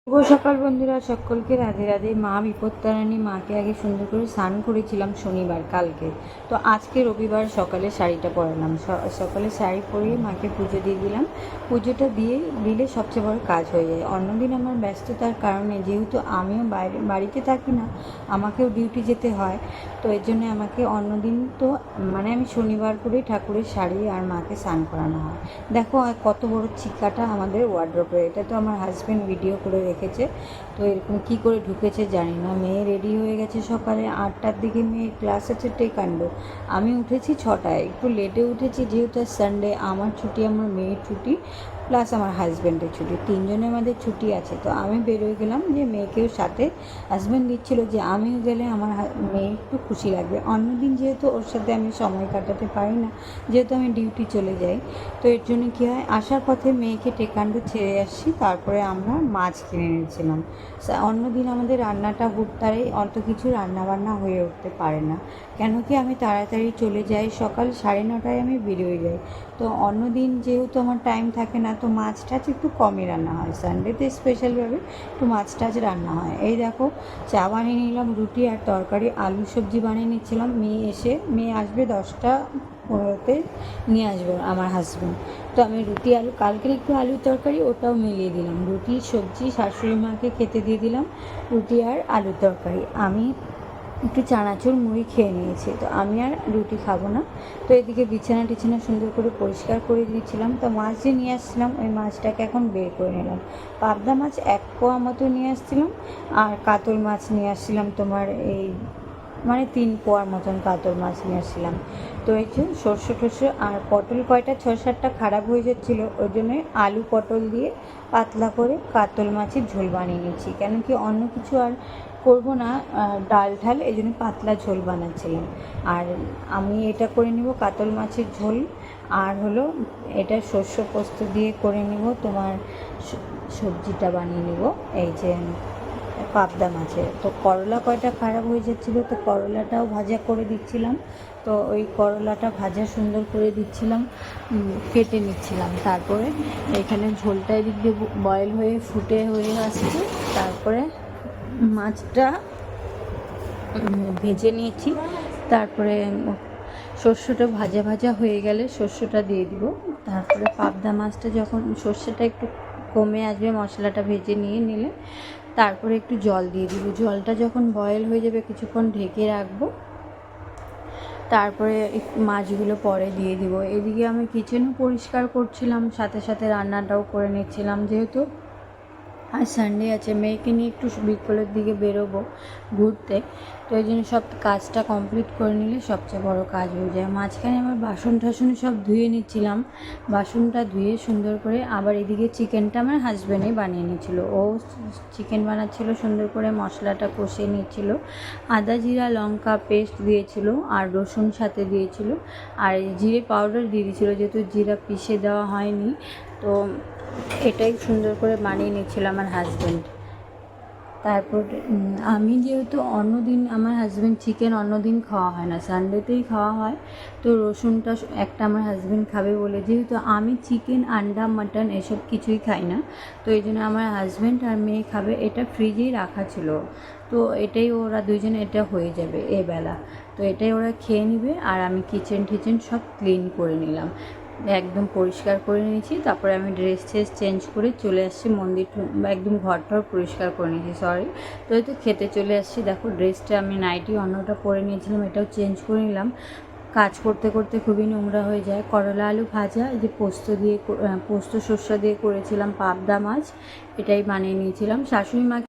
শুভ সকাল বন্ধুরা, সকলকে রাধে রাধে। মা বিপত্তারিণী মাকে আগে সুন্দর করে স্নান করেছিলাম শনিবার কালকে। তো আজকে রবিবার সকালে শাড়িটা পরালাম, সকালে শাড়ি পরিয়ে মাকে পুজো দিয়ে দিলাম। পুজোটা দিলে সবচেয়ে বড় কাজ হয়ে যায়। অন্যদিন আমার ব্যস্ততার কারণে, যেহেতু আমিও বাড়িতে থাকি না, আমাকেও ডিউটি যেতে হয়, তো এর জন্য আমাকে অন্যদিন তো আমি শনিবার করেই ঠাকুরের শাড়ি আর মাকে স্নান করানো হয়। দেখো কত বড় চিকাটা আমাদের ওয়ার্ড্রোবে, এটা তো আমার হাজব্যান্ড ভিডিও করে রেখেছে। তো এরকম কী করে ঢুকেছে জানি না। মেয়ে রেডি হয়ে গেছে, সকালে 8টার দিকে মেয়ের ক্লাস আছে টেকান্ডো। আমি উঠেছি 6টায়, একটু লেটে উঠেছি যেহেতু সানডে, আমার ছুটি, আমার মেয়ের ছুটি, প্লাস আমার হাজব্যান্ডের ছুটি, তিনজনে আমাদের ছুটি আছে। তো আমি বেরোয় গেলাম যে মেয়েকেও সাথে, হাজব্যান্ড দিচ্ছিল যে আমিও গেলে আমার মেয়ে একটু খুশি লাগবে। অন্যদিন যেহেতু ওর সাথে আমি সময় কাটাতে পারি না, যেহেতু আমি ডিউটি চলে যাই, তো এর জন্য কী হয়, আসার পথে মেয়েকে টেকান্ডো ছেড়ে আসছি, তারপরে আমরা মাছ কিনে নিয়েছিলাম। অন্যদিন আমাদের রান্নাটা হুটতাড়াই, অত কিছু রান্নাবান্না হয়ে উঠতে পারে না, কেন কি আমি তাড়াতাড়ি চলে যাই, সকাল 9:30টায় আমি বেরিয়ে যাই। তো অন্যদিন যেহেতু আমার টাইম থাকে না, তো মাছ টাছ একটু কমই রান্না হয়, সানডেতে স্পেশালভাবে একটু মাছ টাছ রান্না হয়। এই দেখো, চা বানিয়ে নিলাম, রুটি আর তরকারি, আলু সবজি বানিয়ে নিচ্ছিলাম। মেয়ে আসবে 10টা 15তে, নিয়ে আসবে আমার হাজব্যান্ড। তো আমি রুটি আলু, কালকের একটু আলুর তরকারি ওটাও মিলিয়ে দিলাম, রুটি সবজি শাশুড়ি মাকে খেতে দিয়ে দিলাম, রুটি আর আলুর তরকারি। আমি একটু চানাচুর মুড়ি খেয়ে নিয়েছি, তো আমি আর রুটি খাবো না। তো এদিকে বিছানা টিছানা সুন্দর করে পরিষ্কার করে দিয়েছিলাম। তো মাছ যে নিয়ে আসছিলাম, ওই মাছটাকে এখন বের করে নিলাম। পাবদা মাছ 1 পোয়া মতো নিয়ে আসছিলাম, আর কাতল মাছ নিয়ে আসছিলাম তোমার এই 3 পোয়ার মতন কাতল মাছ নিয়ে আসছিলাম। তো এই যে সর্ষে টর্ষে আর পটল কয়টা 6-7টা খারাপ হয়ে যাচ্ছিলো, ওই জন্যই আলু পটল দিয়ে পাতলা করে কাতল মাছের ঝোল বানিয়ে নিচ্ছি, কেন কি অন্য কিছু আর করবো না, ডাল ঢাল, এই জন্য পাতলা ঝোল বানাচ্ছিলাম। আর আমি এটা করে নিব কাতল মাছের ঝোল, আর হলো এটা শস্য পোস্ত দিয়ে করে নিব তোমার সবজিটা বানিয়ে নিব এই যে পাবদা মাছের। তো করলা কয়টা খারাপ হয়ে যাচ্ছিলো, তো করলাটাও ভাজা করে দিচ্ছিলাম। তো ওই করলাটা ভাজা সুন্দর করে দিচ্ছিলাম, কেটে নিচ্ছিলাম। তারপরে এখানে ঝোলটা এদিক দিয়ে বয়েল হয়ে ফুটে হয়ে আসছে, তারপরে মাছটা ভেজে নিয়েছি। তারপরে শস্যটা ভাজা ভাজা হয়ে গেলে শস্যটা দিয়ে দিব। তারপরে পাবদা মাছটা যখন সর্ষেটা একটু কমে আসবে, মশলাটা ভেজে নিলে তারপরে একটু জল দিয়ে দিব। জলটা যখন বয়েল হয়ে যাবে, কিছুক্ষণ ঢেকে রাখবো, তারপরে মাছগুলো পরে দিয়ে দিব। এদিকে আমি কিচেনও পরিষ্কার করছিলাম, সাথে সাথে রান্নাটাও করে নিচ্ছিলাম, যেহেতু আজ সানডে আছে, মেয়েকে নিয়ে একটু বিকেলের দিকে বেরোবো ঘুরতে, তো এই জন্য সব কাজটা কমপ্লিট করে নিলে সবচেয়ে বড় কাজ হয়ে যায়। মাঝখানে আমার বাসন টাসন সব ধুয়ে নিচ্ছিলাম, বাসনটা ধুয়ে সুন্দর করে, আবার এদিকে চিকেনটা আমার হাজব্যান্ডই বানিয়ে নিচ্ছিলো, ও চিকেন বানাচ্ছিলো, সুন্দর করে মশলাটা কষিয়ে নিচ্ছিলো, আদা জিরা লঙ্কা পেস্ট দিয়েছিল, আর রসুন সাথে দিয়েছিল, আর জিরে পাউডার দিয়ে দিয়েছিলো, যেহেতু জিরা পিষে দেওয়া হয়নি। তো এটাই সুন্দর করে বানিয়ে নিচ্ছিল আমার হাজব্যান্ড। তারপর আমি যেহেতু অন্যদিন আমার হাজব্যান্ড চিকেন অন্যদিন খাওয়া হয় না, সানডেতেই খাওয়া হয়, তো রসুনটা একটা আমার হাজব্যান্ড খাবে বলে, যেহেতু আমি চিকেন আন্ডা মাটন এসব কিছুই খাই না, তো এই জন্য আমার হাজব্যান্ড আর মেয়ে খাবে। এটা ফ্রিজেই রাখা ছিল, তো এটাই ওরা দুজনে, এটা হয়ে যাবে এবেলা, তো এটাই ওরা খেয়ে নেবে। আর আমি কিচেন টিচেন সব ক্লিন করে নিলাম, একদম পরিষ্কার করে নিয়েছি। তারপরে আমি ড্রেস ট্রেস চেঞ্জ করে চলে আসছি মন্দির, একদম ঘরটাও পরিষ্কার করে নিয়েছি, সরি। তো এই তো খেতে চলে আসছি। দেখো ড্রেসটা আমি নাইটি অন্যটা পরে নিয়েছিলাম, এটাও চেঞ্জ করে নিলাম। কাজ করতে করতে খুবই নোংরা হয়ে যায়। করলা আলু ভাজা, এই যে পোস্ত শস্য দিয়ে করেছিলাম, পাবদা মাছ, এটাই বানিয়ে নিয়েছিলাম। শাশুড়ি মাকে